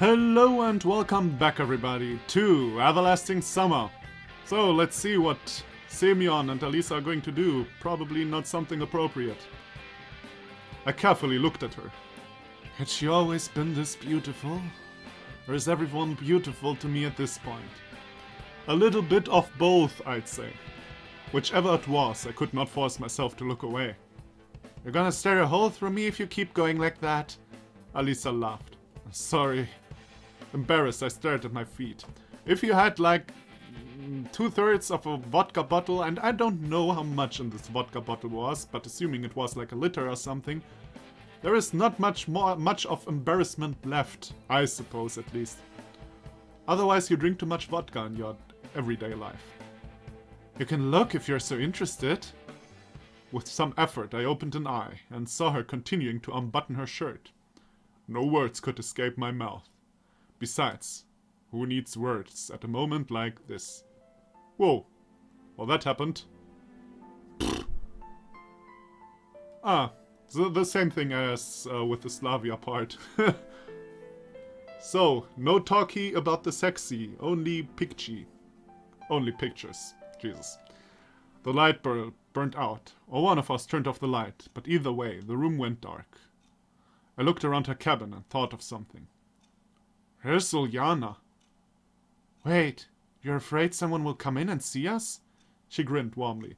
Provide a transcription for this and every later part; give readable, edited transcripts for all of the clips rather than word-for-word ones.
Hello and welcome back everybody to Everlasting Summer. So let's see what Semyon and Alisa are going to do. Probably not something appropriate. I carefully looked at her. Had she always been this beautiful? Or is everyone beautiful to me at this point? A little bit of both, I'd say. Whichever it was, I could not force myself to look away. You're gonna stare a hole through me if you keep going like that? Alisa laughed. Sorry. Embarrassed, I stared at my feet. If you had like 2/3 of a vodka bottle, and I don't know how much in this vodka bottle was, but assuming it was like a liter or something, there is not much of embarrassment left, I suppose at least. Otherwise you drink too much vodka in your everyday life. You can look if you're so interested. With some effort I opened an eye and saw her continuing to unbutton her shirt. No words could escape my mouth. Besides, who needs words at a moment like this? Whoa, well that happened. The same thing as with the Slavia part. So, no talkie about the sexy, only pictures. Only pictures, Jesus. The light burnt out, or one of us turned off the light, but either way, the room went dark. I looked around her cabin and thought of something. Here's Uljana. Wait, you're afraid someone will come in and see us? She grinned warmly.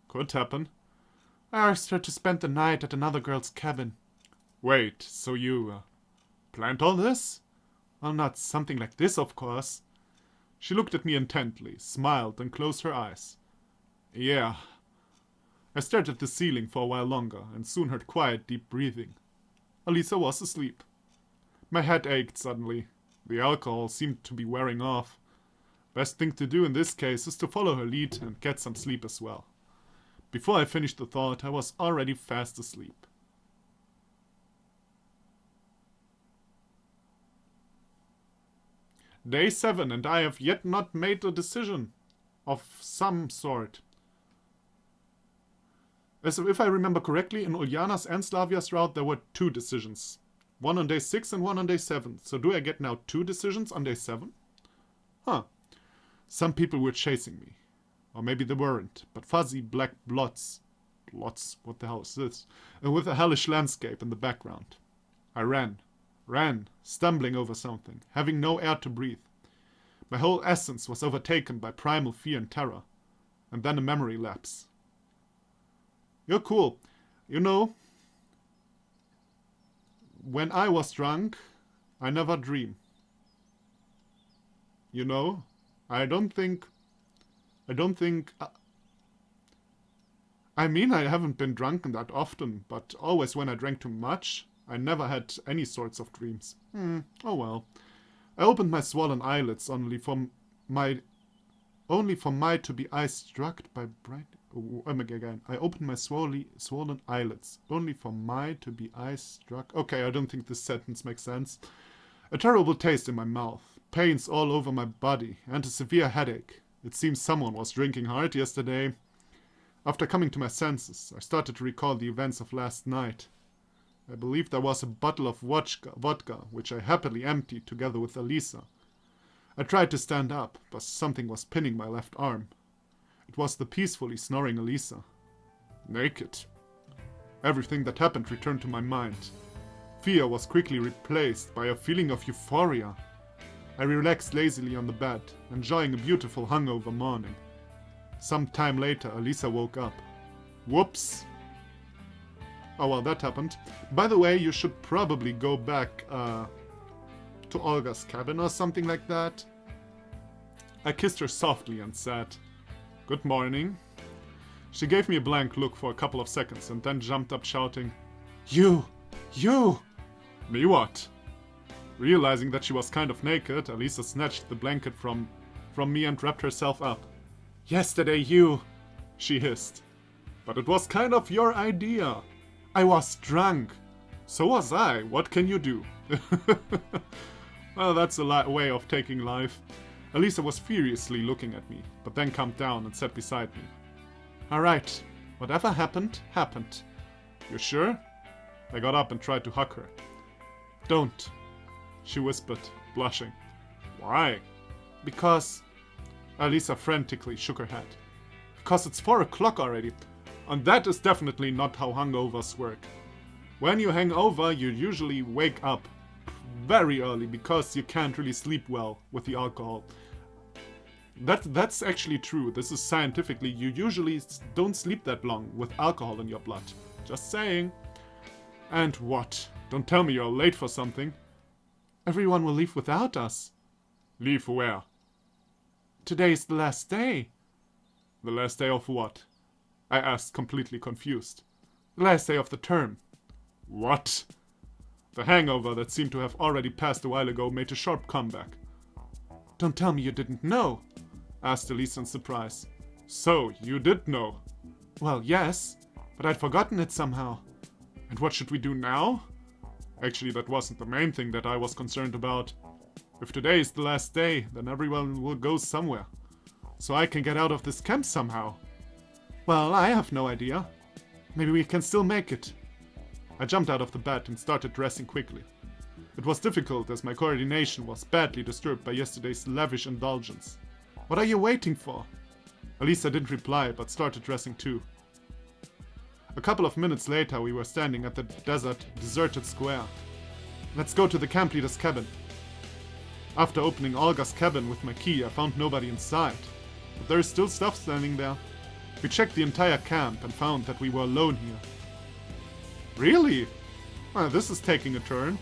Could happen. I asked her to spend the night at another girl's cabin. Wait, so you planned all this? Well, not something like this, of course. She looked at me intently, smiled, and closed her eyes. Yeah. I stared at the ceiling for a while longer, and soon heard quiet, deep breathing. Alisa was asleep. My head ached suddenly. The alcohol seemed to be wearing off. Best thing to do in this case is to follow her lead and get some sleep as well. Before I finished the thought, I was already fast asleep. Day 7, and I have yet not made a decision of some sort. As if I remember correctly, in Uljana's and Slavia's route there were 2 decisions. One on day 6 and one on day 7. So do I get now 2 decisions on day 7? Huh. Some people were chasing me. Or maybe they weren't. But fuzzy black blots. Blots? What the hell is this? And with a hellish landscape in the background. I ran, stumbling over something, having no air to breathe. My whole essence was overtaken by primal fear and terror. And then a memory lapse. You're cool. You know, when I was drunk, I never dream. You know, I mean, I haven't been drunken that often, but always when I drank too much, I never had any sorts of dreams. Oh well. I opened my swollen eyelids only for my to be eye struck by bright... again. I opened my swollen eyelids, only for my to be eye struck... Okay, I don't think this sentence makes sense. A terrible taste in my mouth, pains all over my body, and a severe headache. It seems someone was drinking hard yesterday. After coming to my senses, I started to recall the events of last night. I believe there was a bottle of vodka, which I happily emptied together with Alisa. I tried to stand up, but something was pinning my left arm. It was the peacefully snoring Alisa. Naked. Everything that happened returned to my mind. Fear was quickly replaced by a feeling of euphoria. I relaxed lazily on the bed, enjoying a beautiful hungover morning. Some time later, Alisa woke up. Whoops! Oh well, that happened. By the way, you should probably go back to Olga's cabin or something like that. I kissed her softly and said, "Good morning." She gave me a blank look for a couple of seconds and then jumped up shouting, You! Me what? Realizing that she was kind of naked, Alisa snatched the blanket from me and wrapped herself up. Yesterday you... she hissed. But it was kind of your idea. I was drunk. So was I. What can you do? Well, that's a way of taking life. Alisa was furiously looking at me, but then calmed down and sat beside me. Alright, whatever happened, happened. You sure? I got up and tried to hug her. Don't. she whispered, blushing. Why? Because... Elisa frantically shook her head. Because it's 4 o'clock already. And that is definitely not how hangovers work. When you hang over, you usually wake up very early because you can't really sleep well with the alcohol. That's actually true. This is scientifically. You usually don't sleep that long with alcohol in your blood. Just saying. And what? Don't tell me you're late for something. Everyone will leave without us. Leave where? Today's the last day. The last day of what? I asked, completely confused. The last day of the term. What? The hangover that seemed to have already passed a while ago made a sharp comeback. Don't tell me you didn't know, asked Elise in surprise. So, you did know? Well, yes, but I'd forgotten it somehow. And what should we do now? Actually, that wasn't the main thing that I was concerned about. If today is the last day, then everyone will go somewhere. So I can get out of this camp somehow. Well, I have no idea. Maybe we can still make it. I jumped out of the bed and started dressing quickly. It was difficult as my coordination was badly disturbed by yesterday's lavish indulgence. What are you waiting for? Elisa didn't reply, but started dressing too. A couple of minutes later, we were standing at the deserted square. Let's go to the camp leader's cabin. After opening Olga's cabin with my key, I found nobody inside. But there is still stuff standing there. We checked the entire camp and found that we were alone here. Really? Well, this is taking a turn.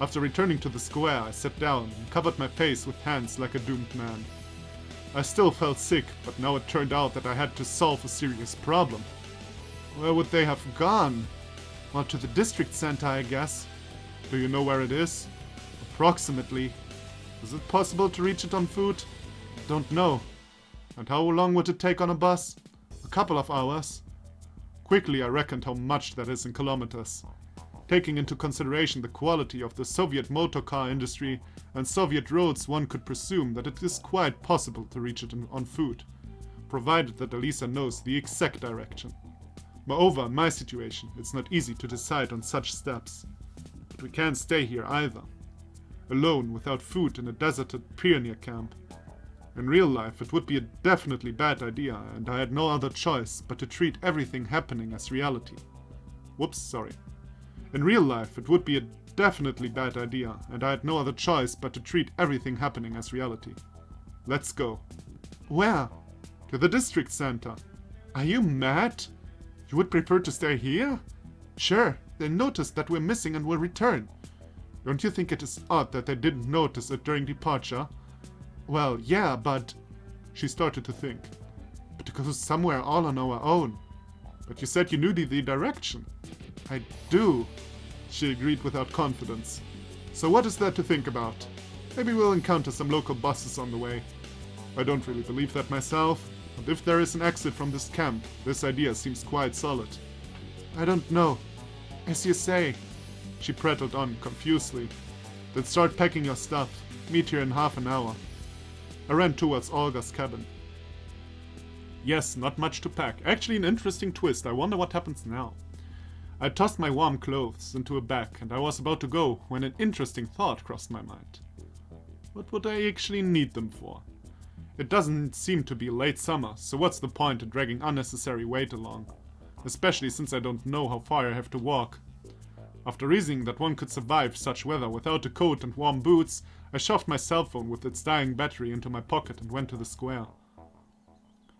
After returning to the square, I sat down and covered my face with hands like a doomed man. I still felt sick, but now it turned out that I had to solve a serious problem. Where would they have gone? Well, to the district center, I guess. Do you know where it is? Approximately. Is it possible to reach it on foot? Don't know. And how long would it take on a bus? A couple of hours. Quickly I reckoned how much that is in kilometers. Taking into consideration the quality of the Soviet motor car industry and Soviet roads, one could presume that it is quite possible to reach it on foot, provided that Elisa knows the exact direction. Moreover, in my situation, it's not easy to decide on such steps. But we can't stay here either. Alone, without food in a deserted pioneer camp. In real life, it would be a definitely bad idea, and I had no other choice but to treat everything happening as reality. Whoops, sorry. In real life, it would be a definitely bad idea, and I had no other choice but to treat everything happening as reality. Let's go. Where? To the district center. Are you mad? You would prefer to stay here? Sure, they noticed that we're missing and will return. Don't you think it is odd that they didn't notice it during departure? Well, yeah, but... She started to think. But to go somewhere all on our own. But you said you knew the direction. I do, she agreed without confidence. So what is there to think about? Maybe we'll encounter some local buses on the way. I don't really believe that myself, but if there is an exit from this camp, this idea seems quite solid. I don't know. As you say, she prattled on confusedly. Then start packing your stuff. Meet here in half an hour. I ran towards Olga's cabin. Yes, not much to pack. Actually an interesting twist. I wonder what happens now. I tossed my warm clothes into a bag and I was about to go when an interesting thought crossed my mind. What would I actually need them for? It doesn't seem to be late summer, so what's the point in dragging unnecessary weight along? Especially since I don't know how far I have to walk. After reasoning that one could survive such weather without a coat and warm boots, I shoved my cell phone with its dying battery into my pocket and went to the square.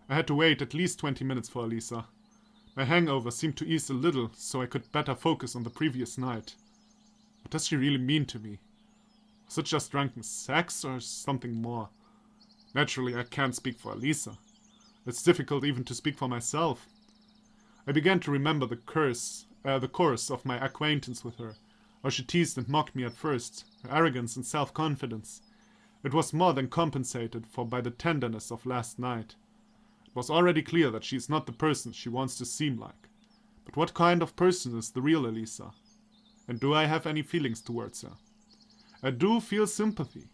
I had to wait at least 20 minutes for Elisa. My hangover seemed to ease a little, so I could better focus on the previous night. What does she really mean to me? Was it just drunken sex or something more? Naturally, I can't speak for Elisa. It's difficult even to speak for myself. I began to remember the course of my acquaintance with her, how she teased and mocked me at first, her arrogance and self-confidence. It was more than compensated for by the tenderness of last night. It was already clear that she is not the person she wants to seem like. But what kind of person is the real Elisa? And do I have any feelings towards her? I do feel sympathy,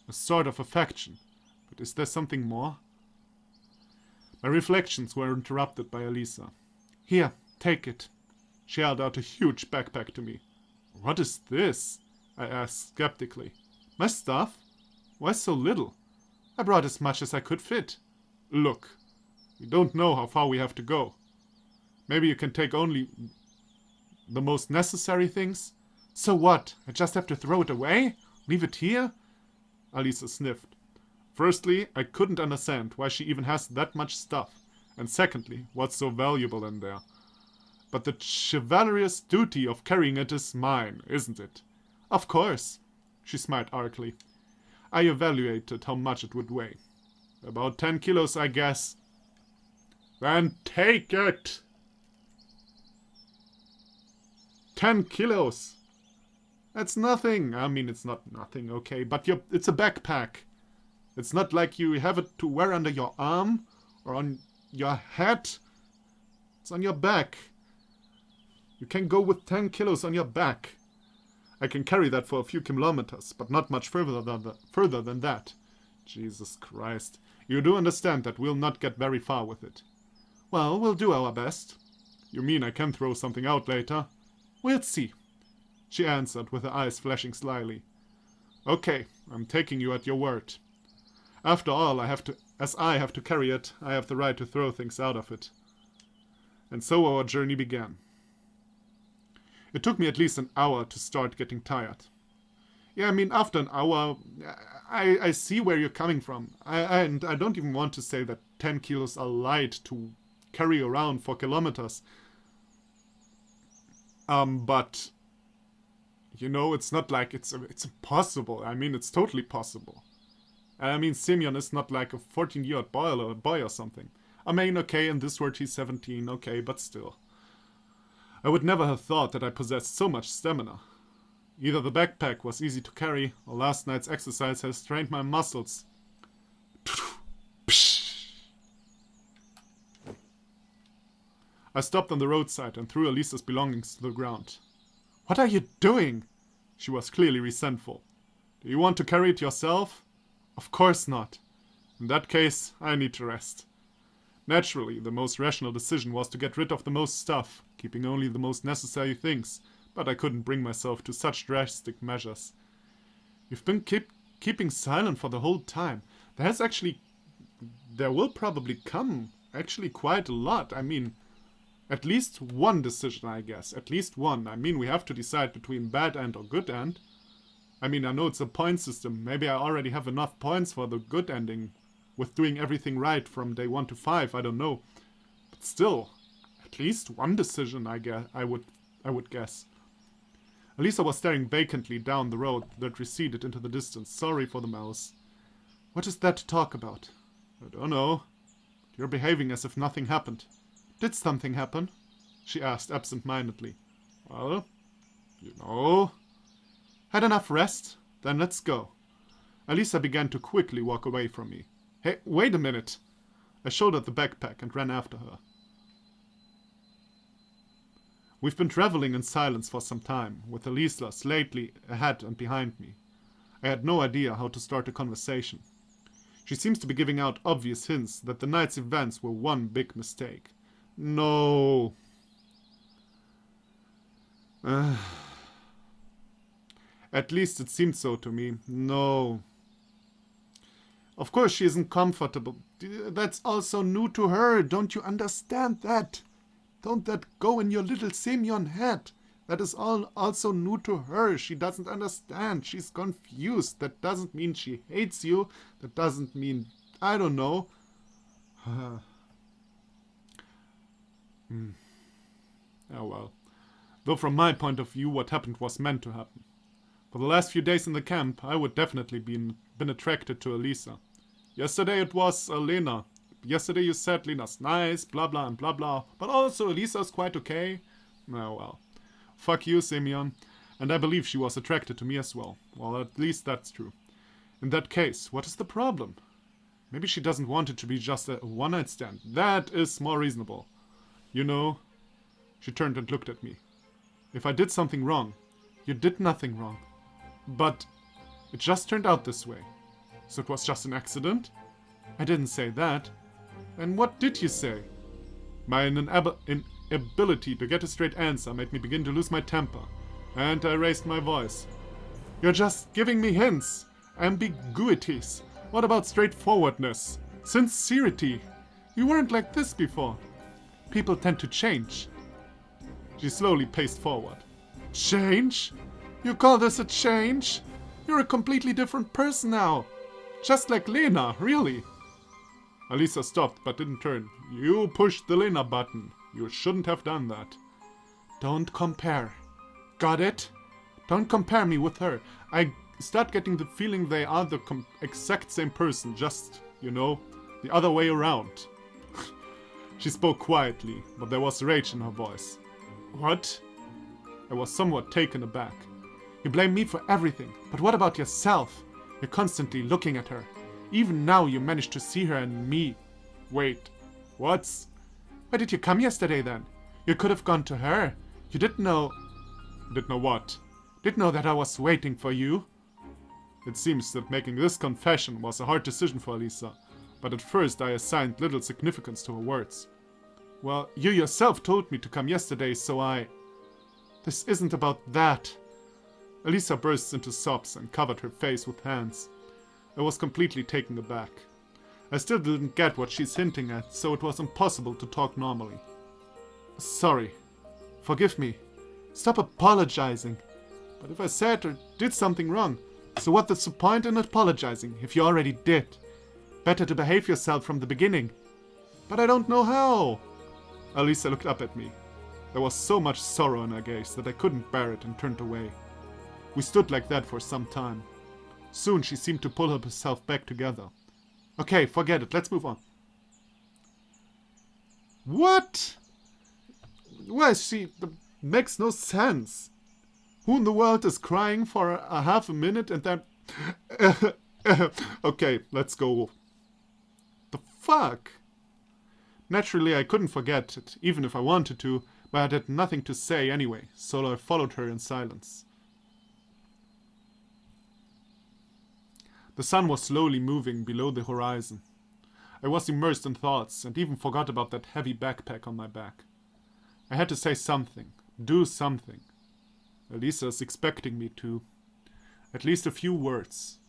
a sort of affection, but is there something more? My reflections were interrupted by Elisa. Here, take it. She held out a huge backpack to me. What is this? I asked skeptically. My stuff? Why so little? I brought as much as I could fit. Look, we don't know how far we have to go. Maybe you can take only the most necessary things? So what? I just have to throw it away? Leave it here? Alisa sniffed. Firstly, I couldn't understand why she even has that much stuff. And secondly, what's so valuable in there? But the chivalrous duty of carrying it is mine, isn't it? Of course, she smiled archly. I evaluated how much it would weigh. About 10 kilos, I guess. Then take it! 10 kilos! That's nothing. I mean, it's not nothing, okay, but it's a backpack. It's not like you have it to wear under your arm or on your head. It's on your back. You can go with 10 kilos on your back. I can carry that for a few kilometers, but not much further than that. Jesus Christ. You do understand that we'll not get very far with it. Well, we'll do our best. You mean I can throw something out later? We'll see, she answered with her eyes flashing slyly. Okay, I'm taking you at your word. After all, as I have to carry it, I have the right to throw things out of it. And so our journey began. It took me at least an hour to start getting tired. Yeah, I mean, after an hour, I see where you're coming from. And I don't even want to say that 10 kilos are light to carry around for kilometers. But, you know, it's not like it's impossible. I mean, it's totally possible. I mean, Simeon is not like a 14-year-old boy or something. I mean, okay, in this world he's 17, okay, but still. I would never have thought that I possessed so much stamina. Either the backpack was easy to carry, or last night's exercise has strained my muscles. I stopped on the roadside and threw Elisa's belongings to the ground. What are you doing? She was clearly resentful. Do you want to carry it yourself? Of course not. In that case, I need to rest. Naturally, the most rational decision was to get rid of the most stuff, keeping only the most necessary things, but I couldn't bring myself to such drastic measures. You've been keeping silent for the whole time. There will probably come actually quite a lot. I mean, at least one decision, I guess. At least one. I mean, we have to decide between bad end or good end. I mean, I know it's a point system. Maybe I already have enough points for the good ending with doing everything right from day 1 to 5, I don't know. But still, at least one decision, I would guess. Elisa was staring vacantly down the road that receded into the distance. Sorry for the mouse. What is that to talk about? I don't know. You're behaving as if nothing happened. Did something happen? She asked absent-mindedly. Well, you know. Had enough rest? Then let's go. Elisa began to quickly walk away from me. Hey, wait a minute. I shouldered the backpack and ran after her. We've been traveling in silence for some time, with Elisa slightly ahead and behind me. I had no idea how to start a conversation. She seems to be giving out obvious hints that the night's events were one big mistake. No. At least it seemed so to me. No. Of course she isn't comfortable. That's also new to her. Don't you understand that? Don't that go in your little Simeon head? That is all also new to her. She doesn't understand. She's confused. That doesn't mean she hates you. That doesn't mean... I don't know. Oh well. Though from my point of view, what happened was meant to happen. For the last few days in the camp, I would definitely been attracted to Elisa. Yesterday it was Lena. Yesterday you said Lena's nice, blah blah and blah blah, but also Elisa's quite okay. Oh well. Fuck you, Simeon. And I believe she was attracted to me as well. Well, at least that's true. In that case, what is the problem? Maybe she doesn't want it to be just a one-night stand. That is more reasonable. You know, she turned and looked at me. If I did something wrong, you did nothing wrong. But it just turned out this way. So it was just an accident? I didn't say that. And what did you say? My inability to get a straight answer made me begin to lose my temper, and I raised my voice. You're just giving me hints. ambiguities? What about straightforwardness? Sincerity? You weren't like this before. People tend to change. She slowly paced forward. Change? You call this a change? You're a completely different person now. Just like Lena, really. Alisa stopped but didn't turn. You pushed the Lena button. You shouldn't have done that. Don't compare. Got it? Don't compare me with her. I start getting the feeling they are the exact same person, just, the other way around. She spoke quietly, but there was rage in her voice. What? I was somewhat taken aback. You blame me for everything, but what about yourself? You're constantly looking at her. Even now you managed to see her and me. Wait, what's... Why did you come yesterday then? You could have gone to her. You didn't know... Didn't know what? Didn't know that I was waiting for you? It seems that making this confession was a hard decision for Alisa, but at first I assigned little significance to her words. Well, you yourself told me to come yesterday, so I... This isn't about that. Alisa burst into sobs and covered her face with hands. I was completely taken aback. I still didn't get what she's hinting at, so it was impossible to talk normally. Sorry. Forgive me. Stop apologizing. But if I said or did something wrong, so what's the point in apologizing if you already did? Better to behave yourself from the beginning. But I don't know how. Alisa looked up at me. There was so much sorrow in her gaze that I couldn't bear it and turned away. We stood like that for some time. Soon she seemed to pull herself back together. Okay, forget it. Let's move on. What? Why is she... That makes no sense. Who in the world is crying for a half a minute and then... Okay, let's go. The fuck? Naturally, I couldn't forget it, even if I wanted to, but I had nothing to say anyway, so I followed her in silence. The sun was slowly moving below the horizon. I was immersed in thoughts and even forgot about that heavy backpack on my back. I had to say something, do something. Alisa's expecting me to. At least a few words.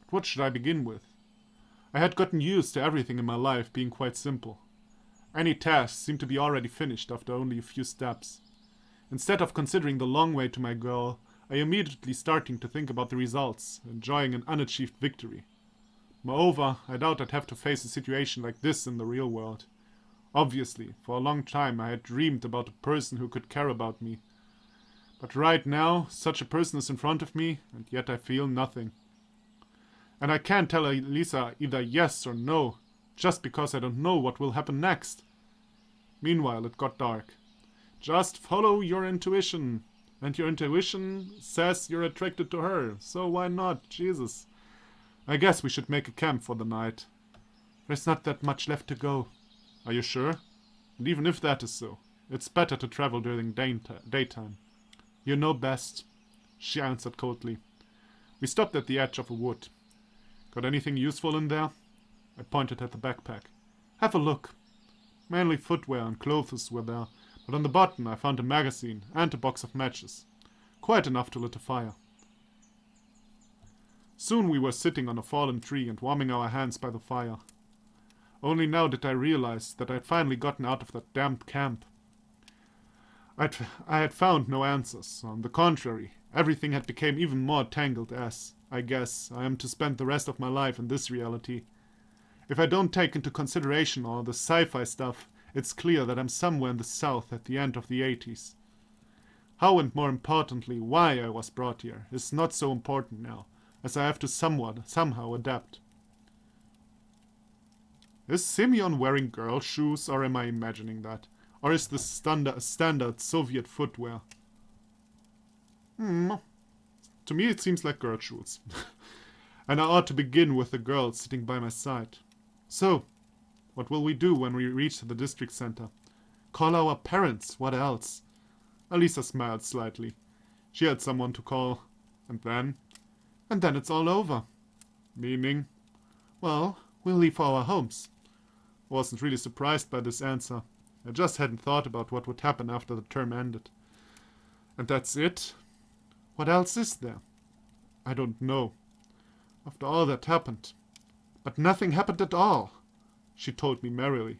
But what should I begin with? I had gotten used to everything in my life being quite simple. Any task seemed to be already finished after only a few steps. Instead of considering the long way to my goal, I immediately starting to think about the results, enjoying an unachieved victory. Moreover, I doubt I'd have to face a situation like this in the real world. Obviously, for a long time I had dreamed about a person who could care about me. But right now, such a person is in front of me, and yet I feel nothing. And I can't tell Alisa either yes or no, just because I don't know what will happen next. Meanwhile, it got dark. Just follow your intuition. And your intuition says you're attracted to her, so why not? Jesus. I guess we should make a camp for the night. There's not that much left to go. Are you sure? And even if that is so, it's better to travel during daytime. You know best, she answered coldly. We stopped at the edge of a wood. Got anything useful in there? I pointed at the backpack. Have a look. Mainly footwear and clothes were there, but on the bottom I found a magazine and a box of matches. Quite enough to lit a fire. Soon we were sitting on a fallen tree and warming our hands by the fire. Only now did I realize that I had finally gotten out of that damned camp. I had found no answers. On the contrary, everything had become even more tangled as, I guess, I am to spend the rest of my life in this reality. If I don't take into consideration all the sci-fi stuff, it's clear that I'm somewhere in the south at the end of the 80s. How and more importantly, why I was brought here is not so important now, as I have to somehow adapt. Is Simeon wearing girl shoes, or am I imagining that? Or is this standard Soviet footwear? To me it seems like girl shoes. And I ought to begin with the girl sitting by my side. So, what will we do when we reach the district center? Call our parents, what else? Alisa smiled slightly. She had someone to call. And then? And then it's all over. Meaning? Well, we'll leave for our homes. I wasn't really surprised by this answer. I just hadn't thought about what would happen after the term ended. And that's it? What else is there? I don't know. after all that happened. But nothing happened at all, she told me merrily.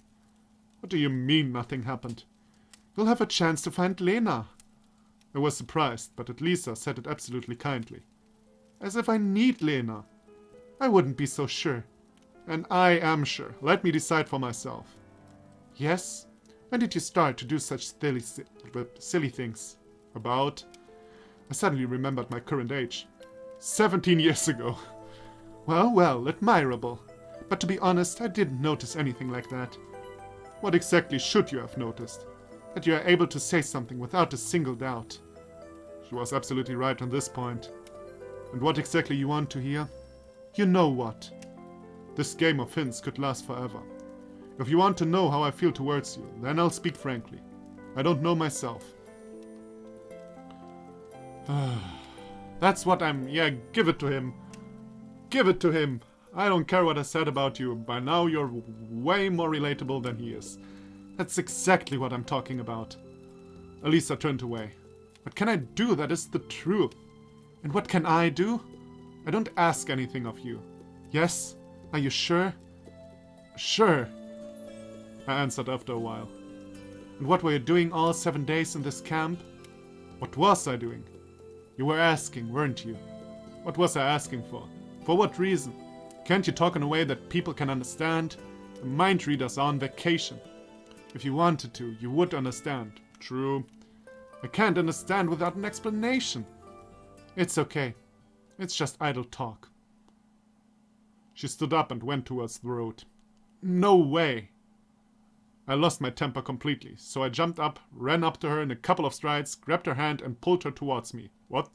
What do you mean nothing happened? You'll have a chance to find Lena. I was surprised, but at Lisa said it absolutely kindly. As if I need Lena. I wouldn't be so sure. And I am sure. Let me decide for myself. Yes? When did you start to do such silly things? About? I suddenly remembered my current age. 17 years ago. Well, admirable. But to be honest, I didn't notice anything like that. What exactly should you have noticed? That you are able to say something without a single doubt. She was absolutely right on this point. And what exactly you want to hear? You know what? This game of hints could last forever. If you want to know how I feel towards you, then I'll speak frankly. I don't know myself. That's what yeah, give it to him. Give it to him. I don't care what I said about you. By now you're way more relatable than he is. That's exactly what I'm talking about. Elisa turned away. What can I do? That is the truth. And what can I do? I don't ask anything of you. Yes? Are you sure? Sure, I answered after a while. And what were you doing all 7 days in this camp? What was I doing? You were asking, weren't you? What was I asking for? For what reason? Can't you talk in a way that people can understand? The mind readers are on vacation. If you wanted to, you would understand. True. I can't understand without an explanation. It's okay. It's just idle talk. She stood up and went towards the road. No way! I lost my temper completely, so I jumped up, ran up to her in a couple of strides, grabbed her hand and pulled her towards me. What?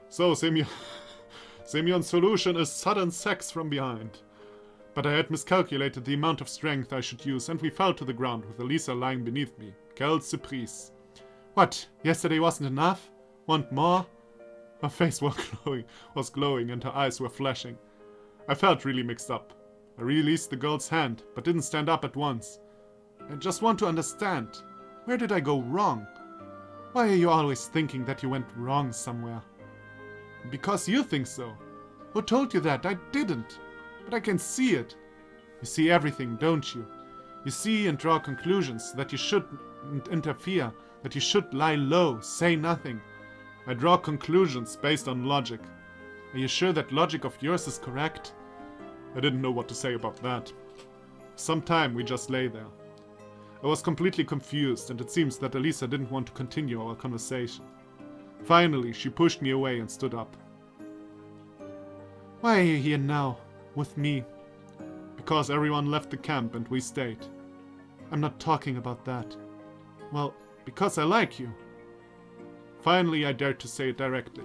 So, Semyon's solution is sudden sex from behind. But I had miscalculated the amount of strength I should use, and we fell to the ground with Elisa lying beneath me. Quelle surprise. What? Yesterday wasn't enough? Want more? Her face was glowing and her eyes were flashing. I felt really mixed up. I released the girl's hand, but didn't stand up at once. I just want to understand. Where did I go wrong? Why are you always thinking that you went wrong somewhere? Because you think so. Who told you that? I didn't. But I can see it. You see everything, don't you? You see and draw conclusions that you shouldn't interfere, that you should lie low, say nothing. I draw conclusions based on logic. Are you sure that logic of yours is correct? I didn't know what to say about that. Some time we just lay there. I was completely confused, and it seems that Elisa didn't want to continue our conversation. Finally, she pushed me away and stood up. Why are you here now? With me? Because everyone left the camp and we stayed. I'm not talking about that. Well, because I like you. Finally, I dared to say it directly.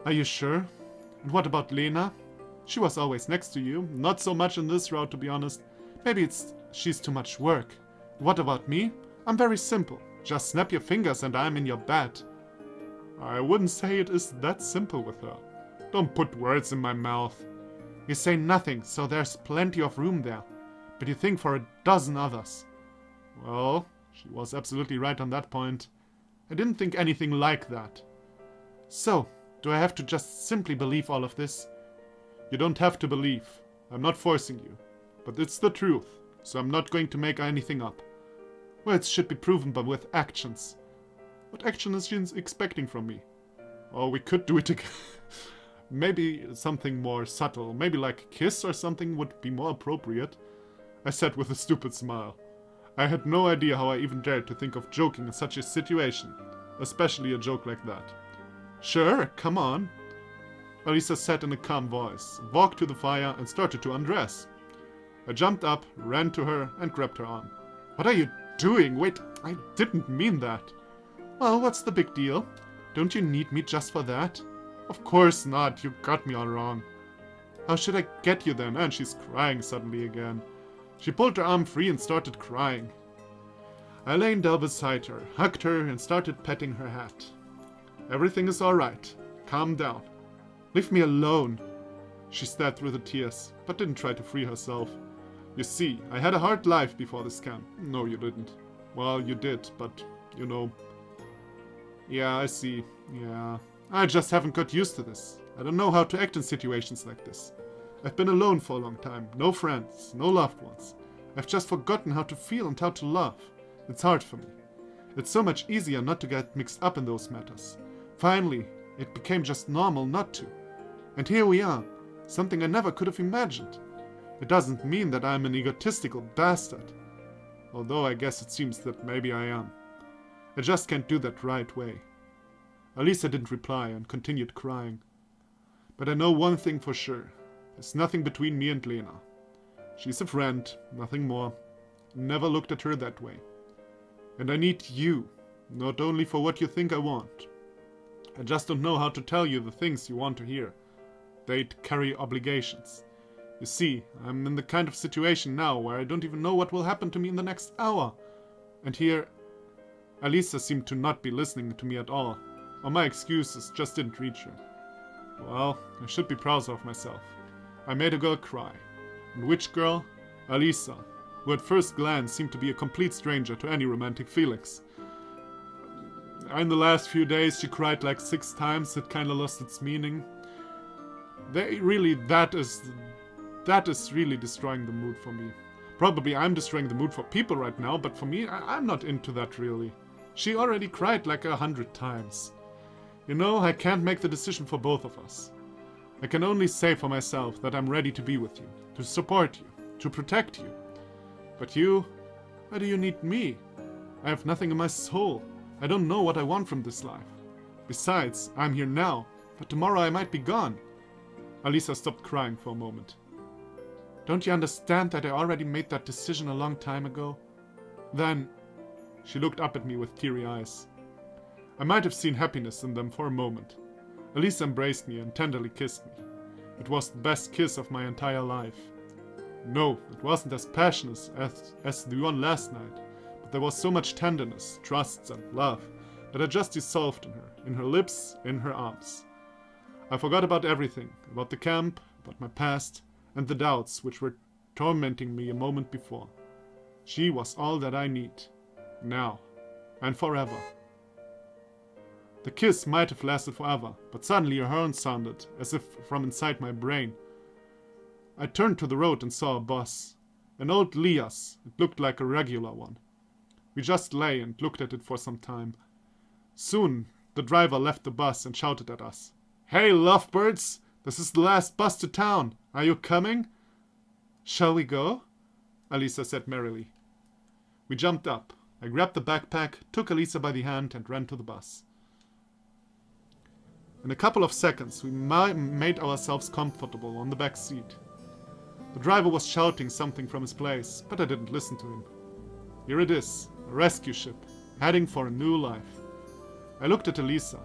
Are you sure? And what about Lena? She was always next to you. Not so much in this route, to be honest. Maybe she's too much work. What about me? I'm very simple. Just snap your fingers and I'm in your bed. I wouldn't say it is that simple with her. Don't put words in my mouth. You say nothing, so there's plenty of room there. But you think for a dozen others. Well, she was absolutely right on that point. I didn't think anything like that. So, do I have to just simply believe all of this? You don't have to believe. I'm not forcing you. But it's the truth, so I'm not going to make anything up. Words should be proven but with actions. What action is she expecting from me? Or we could do it again. Maybe something more subtle. Maybe like a kiss or something would be more appropriate. I said with a stupid smile. I had no idea how I even dared to think of joking in such a situation. Especially a joke like that. Sure, come on. Elisa said in a calm voice, walked to the fire and started to undress. I jumped up, ran to her and grabbed her arm. What are you doing? Wait, I didn't mean that. Well, what's the big deal? Don't you need me just for that? Of course not, you got me all wrong. How should I get you then? And she's crying suddenly again. She pulled her arm free and started crying. I lay down beside her, hugged her and started petting her head. Everything is alright. Calm down. Leave me alone. She stared through the tears, but didn't try to free herself. You see, I had a hard life before this camp. No, you didn't. Well, you did, but, you know. Yeah, I see. Yeah. I just haven't got used to this. I don't know how to act in situations like this. I've been alone for a long time. No friends, no loved ones. I've just forgotten how to feel and how to love. It's hard for me. It's so much easier not to get mixed up in those matters. Finally, it became just normal not to. And here we are. Something I never could have imagined. It doesn't mean that I'm an egotistical bastard. Although I guess it seems that maybe I am. I just can't do that right way. Alisa didn't reply and continued crying. But I know one thing for sure. There's nothing between me and Lena. She's a friend, nothing more. Never looked at her that way. And I need you, not only for what you think I want. I just don't know how to tell you the things you want to hear. They'd carry obligations. You see, I'm in the kind of situation now where I don't even know what will happen to me in the next hour. And here, Alisa seemed to not be listening to me at all, or my excuses just didn't reach her. Well, I should be proud of myself. I made a girl cry. And which girl? Alisa, who at first glance seemed to be a complete stranger to any romantic feelings. In the last few days she cried like 6 times, it kinda lost its meaning. That is really destroying the mood for me. Probably I'm destroying the mood for people right now, but for me, I'm not into that really. She already cried like 100 times. You know, I can't make the decision for both of us. I can only say for myself that I'm ready to be with you, to support you, to protect you. But you, why do you need me? I have nothing in my soul. I don't know what I want from this life. Besides, I'm here now, but tomorrow I might be gone. Alisa stopped crying for a moment. Don't you understand that I already made that decision a long time ago? Then, she looked up at me with teary eyes. I might have seen happiness in them for a moment. Alisa embraced me and tenderly kissed me. It was the best kiss of my entire life. No, it wasn't as passionate as the one last night, but there was so much tenderness, trust, and love that I just dissolved in her lips, in her arms. I forgot about everything, about the camp, about my past, and the doubts which were tormenting me a moment before. She was all that I need, now, and forever. The kiss might have lasted forever, but suddenly a horn sounded, as if from inside my brain. I turned to the road and saw a bus. An old Lias, it looked like a regular one. We just lay and looked at it for some time. Soon, the driver left the bus and shouted at us. Hey, lovebirds! This is the last bus to town. Are you coming? Shall we go? Alisa said merrily. We jumped up. I grabbed the backpack, took Alisa by the hand and ran to the bus. In a couple of seconds, we made ourselves comfortable on the back seat. The driver was shouting something from his place, but I didn't listen to him. Here it is, a rescue ship, heading for a new life. I looked at Alisa.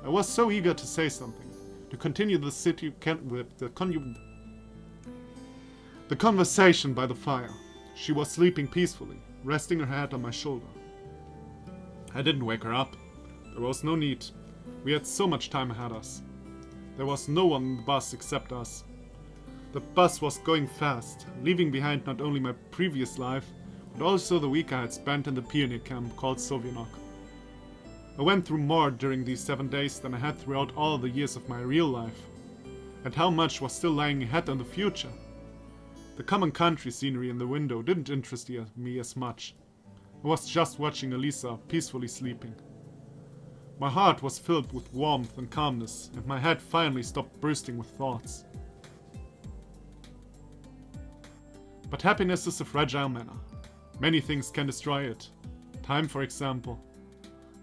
I was so eager to say something, to continue the conversation by the fire. She was sleeping peacefully, resting her head on my shoulder. I didn't wake her up. There was no need. We had so much time ahead of us. There was no one in the bus except us. The bus was going fast, leaving behind not only my previous life, but also the week I had spent in the pioneer camp called Sovietgames. I went through more during these 7 days than I had throughout all the years of my real life. And how much was still lying ahead in the future? The common country scenery in the window didn't interest me as much. I was just watching Alisa peacefully sleeping. My heart was filled with warmth and calmness, and my head finally stopped bursting with thoughts. But happiness is a fragile matter. Many things can destroy it. Time, for example.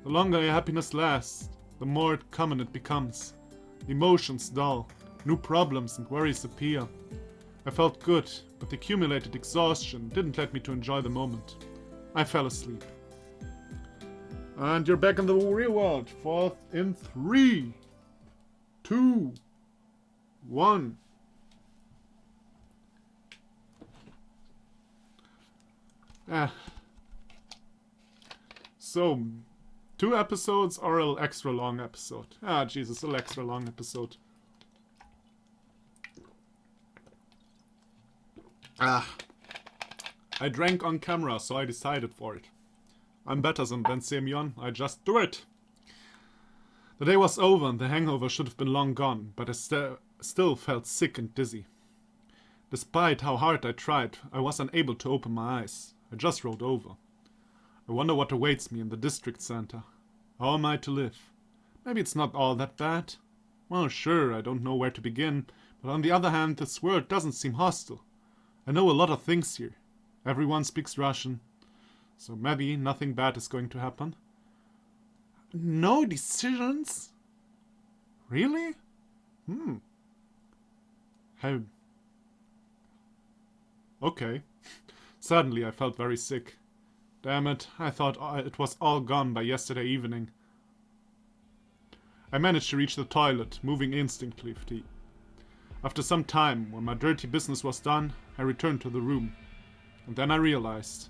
The longer your happiness lasts, the more common it becomes. Emotions dull, new problems and worries appear. I felt good, but the accumulated exhaustion didn't let me to enjoy the moment. I fell asleep. And you're back in the real world. Fourth in 3, 2, 1. So, 2 episodes or an extra long episode? Jesus, an extra long episode. I drank on camera, so I decided for it. I'm better than Ben Semyon, I just do it. The day was over and the hangover should have been long gone, but I still felt sick and dizzy. Despite how hard I tried, I was unable to open my eyes. I just rolled over. I wonder what awaits me in the district center. How am I to live? Maybe it's not all that bad. Well, sure, I don't know where to begin, but on the other hand, this world doesn't seem hostile. I know a lot of things here. Everyone speaks Russian, so maybe nothing bad is going to happen. No decisions? Really? How? Okay. Suddenly I felt very sick. Damn it, I thought it was all gone by yesterday evening. I managed to reach the toilet, moving instinctively. After some time, when my dirty business was done, I returned to the room. And then I realized